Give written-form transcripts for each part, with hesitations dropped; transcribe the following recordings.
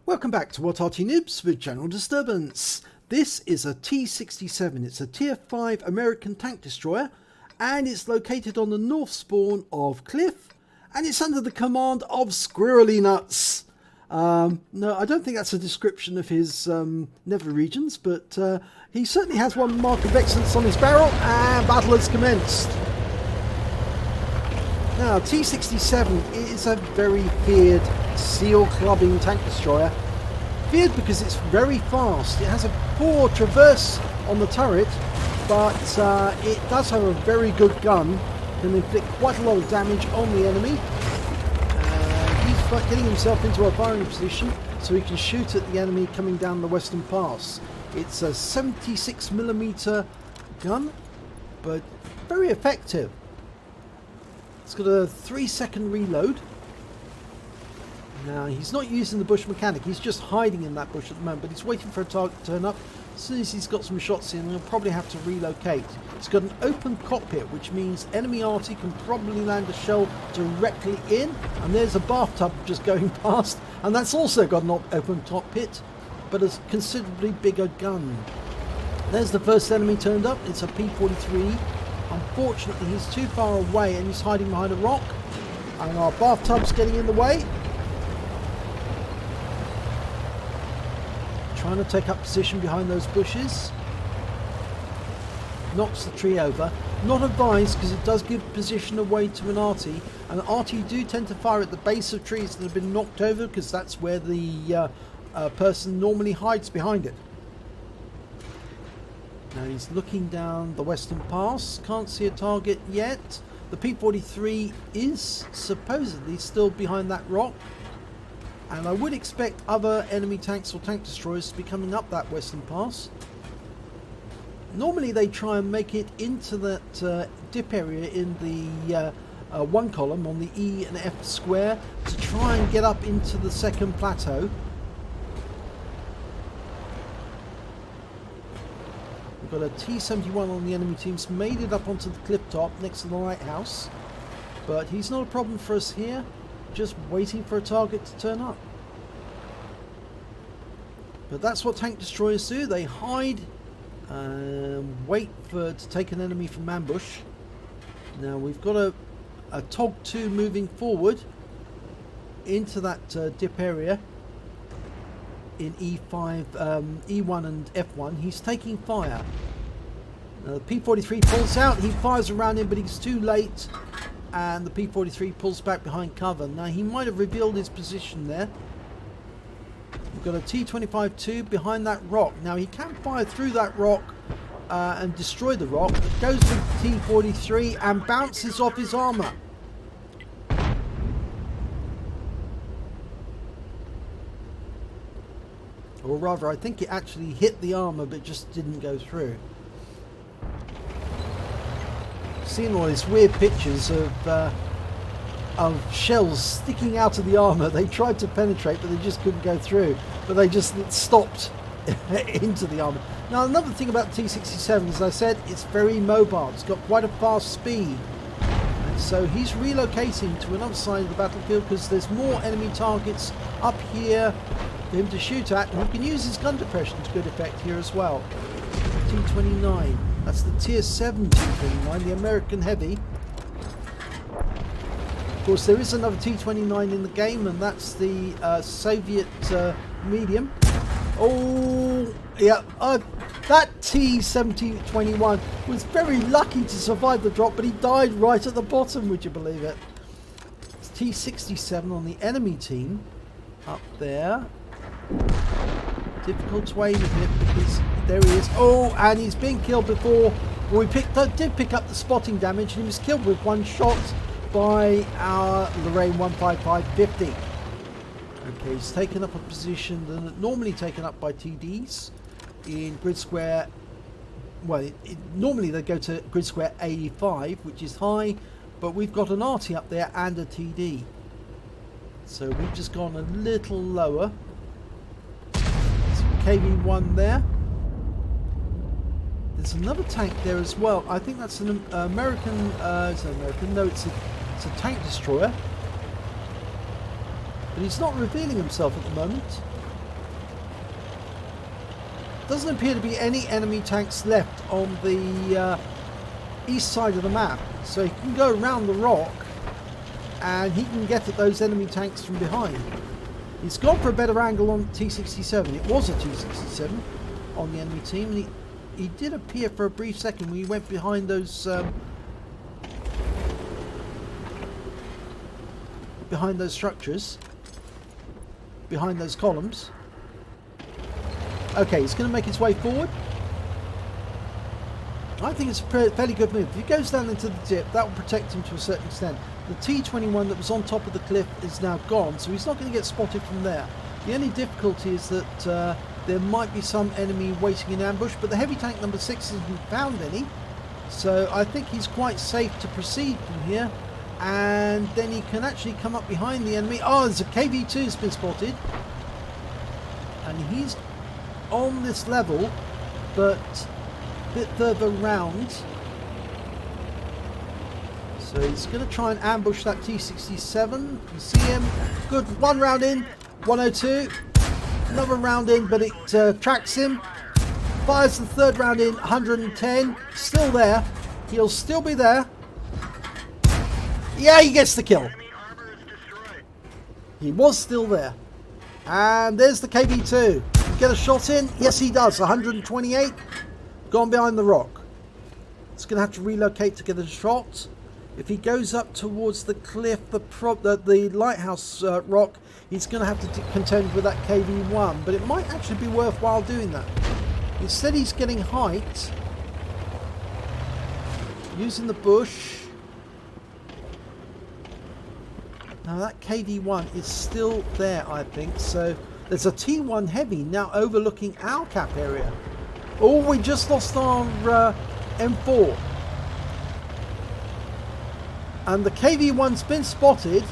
Welcome back to What Arty Noobs with General Disturbance. This is a T67. It's a Tier 5 American tank destroyer, and it's located on the north spawn of Cliff, and it's under the command of squirrlynuts. No, I don't think that's a description of his nether regions, but he certainly has one mark of excellence on his barrel, and battle has commenced. Now, T67 is a very feared seal clubbing tank destroyer. Feared because it's very fast. It has a poor traverse on the turret, but it does have a very good gun. Can inflict quite a lot of damage on the enemy. He's getting himself into a firing position so he can shoot at the enemy coming down the western pass. It's a 76mm gun, but very effective. It's got a 3-second reload. Now, he's not using the bush mechanic, he's just hiding in that bush at the moment, but he's waiting for a target to turn up. As soon as he's got some shots in, he'll probably have to relocate. It's got an open cockpit, which means enemy Arty can probably land a shell directly in, and there's a bathtub just going past, and that's also got an open cockpit, but a considerably bigger gun. There's the first enemy turned up. It's a P43. Unfortunately, he's too far away and he's hiding behind a rock, and our bathtub's getting in the way. Trying to take up position behind those bushes. Knocks the tree over. Not advised, because it does give position away to an Arty, and Arty do tend to fire at the base of trees that have been knocked over, because that's where the person normally hides behind it. Now he's looking down the western pass, can't see a target yet. The P43 is supposedly still behind that rock, and I would expect other enemy tanks or tank destroyers to be coming up that western pass. Normally they try and make it into that dip area in the one column on the E and F square to try and get up into the second plateau. We've got a T71 on the enemy team. He's made it up onto the cliff top next to the lighthouse, but he's not a problem for us here, just waiting for a target to turn up. But that's what tank destroyers do. They hide and wait to take an enemy from ambush. Now we've got a TOG 2 moving forward into that dip area in E5, E1 and F1. He's taking fire. The P43 pulls out, he fires around him, but he's too late, and the P43 pulls back behind cover. Now he might have revealed his position there. We've got a T25-2 behind that rock. Now he can fire through that rock and destroy the rock, but goes to T43 and bounces off his armor. Or rather, I think it actually hit the armor but just didn't go through. Seeing all these weird pictures of shells sticking out of the armor. They tried to penetrate, but they just couldn't go through. But they just stopped into the armor. Now, another thing about T67, as I said, it's very mobile. It's got quite a fast speed. And so he's relocating to another side of the battlefield because there's more enemy targets up here for him to shoot at, and he can use his gun depression to good effect here as well. T29, that's the Tier 7 T29, the American Heavy. Of course, there is another T29 in the game, and that's the Soviet medium. Oh, yeah, that T71 was very lucky to survive the drop, but he died right at the bottom, would you believe it? It's T67 on the enemy team up there. Difficult to aim at him because there he is. Oh, and he's been killed before. Well, we did pick up the spotting damage, and he was killed with one shot by our Lorraine 15550. Okay, he's taken up a position that normally taken up by TDs in grid square. Well, normally they go to grid square A5, which is high, but we've got an Arty up there and a TD. So we've just gone a little lower. KV1 there. There's another tank there as well. I think that's an American. It's an American. No, it's a tank destroyer. But he's not revealing himself at the moment. doesn't appear to be any enemy tanks left on the east side of the map. So he can go around the rock and he can get at those enemy tanks from behind. He's gone for a better angle on T67. It was a T67 on the enemy team, and he did appear for a brief second when he went behind those structures, behind those columns. Okay, he's going to make his way forward. I think it's a fairly good move. If he goes down into the dip, that will protect him to a certain extent. The T21 that was on top of the cliff is now gone, so he's not going to get spotted from there. The only difficulty is that there might be some enemy waiting in ambush, but the heavy tank number 6 hasn't found any, so I think he's quite safe to proceed from here, and then he can actually come up behind the enemy. Oh, there's a KV2 has been spotted, and he's on this level, but a bit further round. So he's going to try and ambush that T67. You see him. Good. One round in. 102. Another round in, but it tracks him. Fires the third round in. 110. Still there. He'll still be there. Yeah, he gets the kill. He was still there. And there's the KV2. Get a shot in? Yes, he does. 128. Gone behind the rock. He's going to have to relocate to get a shot. If he goes up towards the cliff, the lighthouse rock, he's going to have to contend with that KV1. But it might actually be worthwhile doing that. Instead, he's getting height. Using the bush. Now that KV1 is still there, I think. So there's a T1 heavy now overlooking our cap area. Oh, we just lost our M4. And the KV1's been spotted.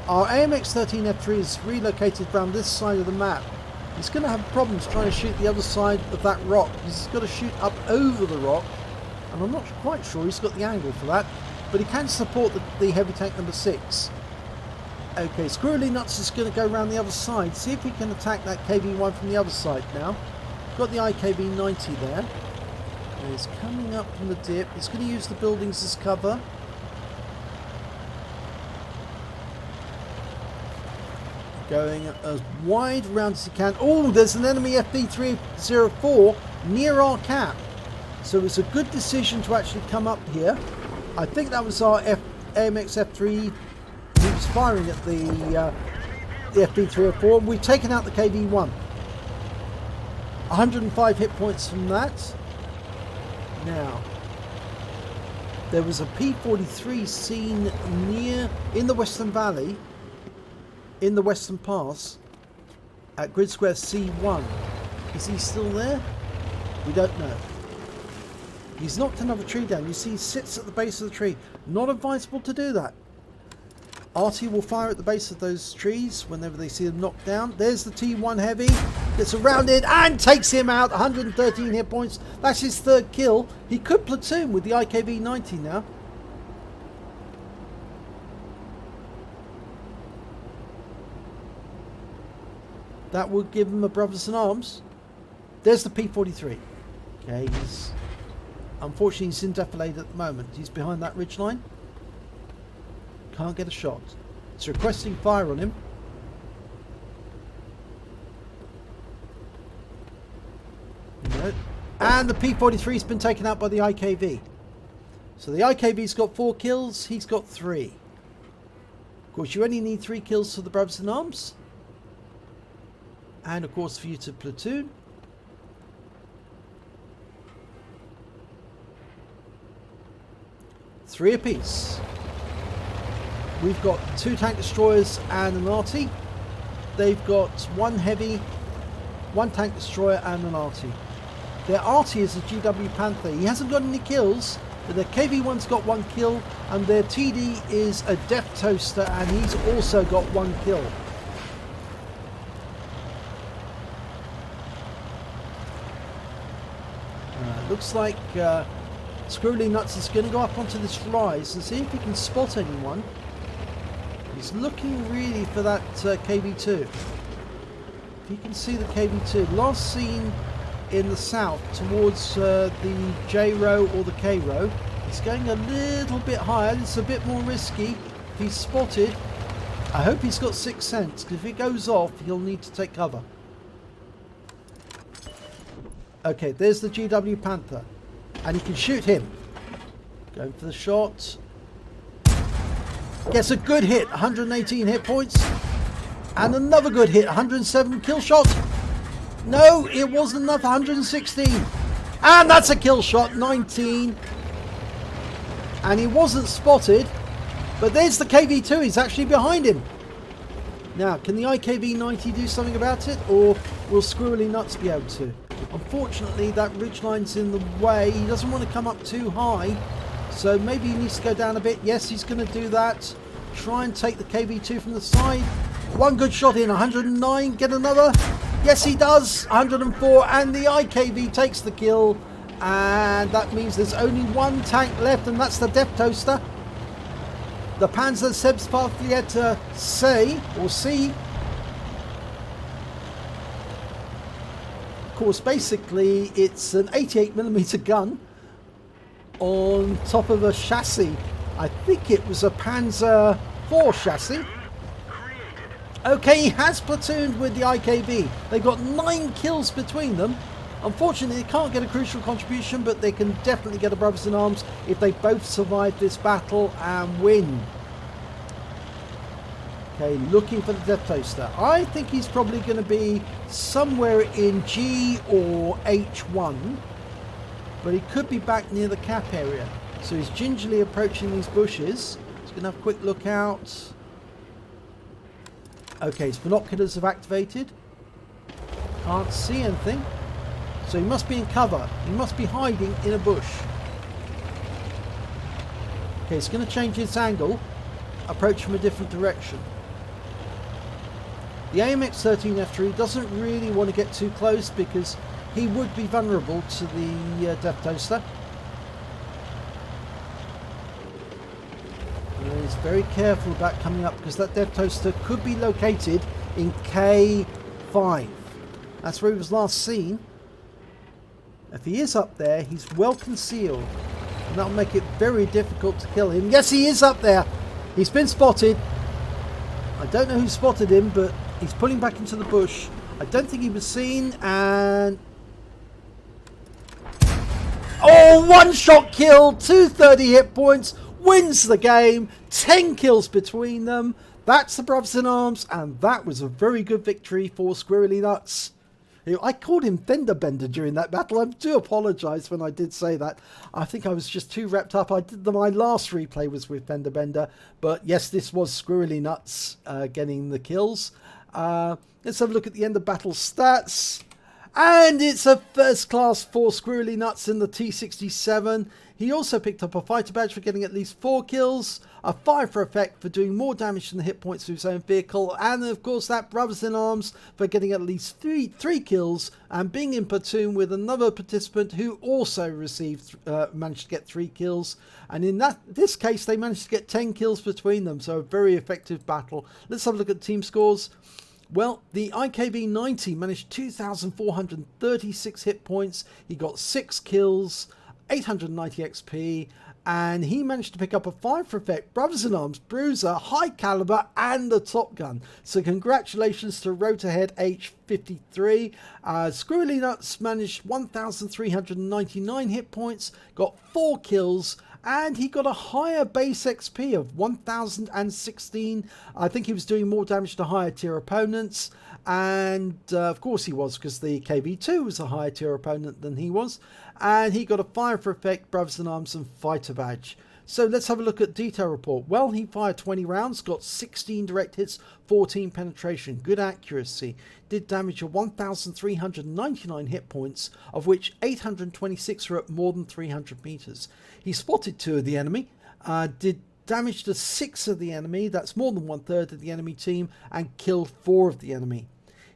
Our AMX-13F3 is relocated around this side of the map. He's going to have problems trying to shoot the other side of that rock. He's got to shoot up over the rock. And I'm not quite sure he's got the angle for that. But he can support the heavy tank number 6. Okay, squirrlynuts is going to go around the other side. See if he can attack that KV1 from the other side now. Got the IKV-90 there. And he's coming up from the dip. He's going to use the buildings as cover. Going as wide around as he can. Oh, there's an enemy FB304 near our cap. So it's a good decision to actually come up here. I think that was our AMX F3. He was firing at the FB304. We've taken out the KV1. 105 hit points from that. Now, there was a P43 seen near in the Western Valley, in the Western Pass, at grid square C1. Is he still there? We don't know. He's knocked another tree down. You see he sits at the base of the tree. Not advisable to do that. Arty will fire at the base of those trees whenever they see them knocked down. There's the T1 heavy. Gets around it and takes him out. 113 hit points. That's his third kill. He could platoon with the IKV-90 now. That would give him a brothers in arms. There's the P43. Okay, unfortunately he's in defilade at the moment. He's behind that ridge line. Can't get a shot. It's requesting fire on him. No. And the P43 has been taken out by the IKV. So the IKV's got 4 kills. He's got 3. Of course, you only need 3 kills for the brothers in arms. And of course for you to platoon. Three apiece. We've got 2 tank destroyers and an Arty. They've got 1 heavy, 1 tank destroyer and an Arty. Their Arty is a GW Panther. He hasn't got any kills, but their KV1's got 1 kill, and their TD is a Death Toaster, and he's also got 1 kill. Looks like squirrlynuts is going to go up onto this rise and see if he can spot anyone. He's looking really for that KV2. If he can see the KV2. Last seen in the south towards the J row or the K row. He's going a little bit higher. It's a bit more risky. If he's spotted, I hope he's got 6th sense, because if he goes off, he'll need to take cover. Okay, there's the GW Panther, and he can shoot him. Going for the shot. Gets a good hit, 118 hit points. And another good hit, 107 kill shot. No, it wasn't enough, 116. And that's a kill shot, 19. And he wasn't spotted. But there's the KV2, he's actually behind him. Now, can the IKV-90 do something about it? Or will squirrlynuts be able to? Unfortunately, that ridgeline's in the way. He doesn't want to come up too high. So maybe he needs to go down a bit. Yes, he's going to do that. Try and take the KV2 from the side. One good shot in, 109. Get another. Yes, he does. 104. And the IKV takes the kill. And that means there's only one tank left, and that's the Death Toaster. The Panzer Selbstverteidiger say, or see. Of course, basically, it's an 88mm gun on top of a chassis. I think it was a Panzer IV chassis. Okay, he has platooned with the IKV. They've got 9 kills between them. Unfortunately, they can't get a crucial contribution, but they can definitely get a brothers in arms if they both survive this battle and win. Okay, looking for the Death Toaster. I think he's probably going to be somewhere in G or H1, but he could be back near the cap area. So he's gingerly approaching these bushes. He's going to have a quick look out. Okay, his binoculars have activated. Can't see anything. So he must be in cover. He must be hiding in a bush. Okay, he's going to change his angle. Approach from a different direction. The AMX-13F3 doesn't really want to get too close because he would be vulnerable to the Death Toaster. And he's very careful about coming up because that Death Toaster could be located in K5. That's where he was last seen. If he is up there, he's well concealed, and that'll make it very difficult to kill him. Yes, he is up there. He's been spotted. I don't know who spotted him, but he's pulling back into the bush. I don't think he was seen, and... oh, one shot kill, 230 hit points, wins the game, 10 kills between them. That's the brothers in arms, and that was a very good victory for squirrlynuts. I called him Fender Bender during that battle. I do apologise when I did say that. I think I was just too wrapped up. My last replay was with Fender Bender. But yes, this was squirrlynuts getting the kills. Let's have a look at the end of battle stats. And it's a first class for squirrlynuts in the T67. He also picked up a fighter badge for getting at least 4 kills, a 5 for effect for doing more damage than the hit points to his own vehicle, and of course that brothers in arms for getting at least three kills and being in platoon with another participant who also received managed to get 3 kills. And in this case they managed to get 10 kills between them, so a very effective battle. Let's have a look at team scores. Well, the IKV-90 managed 2,436 hit points. He got 6 kills, 890 XP, and he managed to pick up a 5 for effect, brothers in arms, bruiser, high caliber, and the top gun. So congratulations to Rotorhead H53. Squirrlynuts managed 1,399 hit points, got 4 kills, and he got a higher base XP of 1,016. I think he was doing more damage to higher tier opponents. And of course he was, because the KV2 was a higher tier opponent than he was. And he got a 5 for effect, brothers in arms, and fighter badge. So let's have a look at detail report. Well, he fired 20 rounds, got 16 direct hits, 14 penetration, good accuracy. Did damage of 1,399 hit points, of which 826 were at more than 300 meters. He spotted 2 of the enemy, did damage to 6 of the enemy, that's more than 1/3 of the enemy team, and killed 4 of the enemy.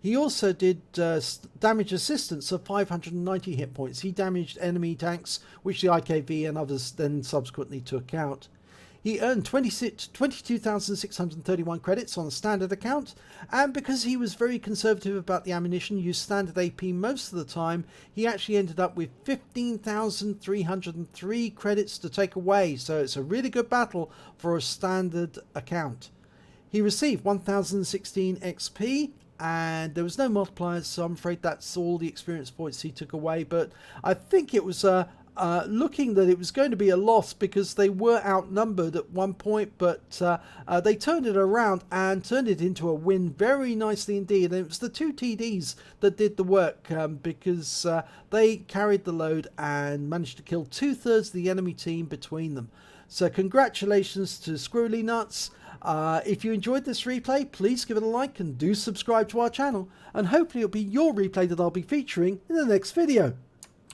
He also did damage assistance of 590 hit points. He damaged enemy tanks, which the IKV and others then subsequently took out. He earned 22,631 credits on a standard account, and because he was very conservative about the ammunition, used standard AP most of the time, he actually ended up with 15,303 credits to take away, so it's a really good battle for a standard account. He received 1016 XP, and there was no multipliers, so I'm afraid that's all the experience points he took away, but I think it was looking that it was going to be a loss because they were outnumbered at one point, but they turned it around and turned it into a win very nicely indeed. And it was the two TDs that did the work because they carried the load and managed to kill 2/3 of the enemy team between them. So congratulations to squirrlynuts. If you enjoyed this replay, please give it a like and do subscribe to our channel, and hopefully it'll be your replay that I'll be featuring in the next video.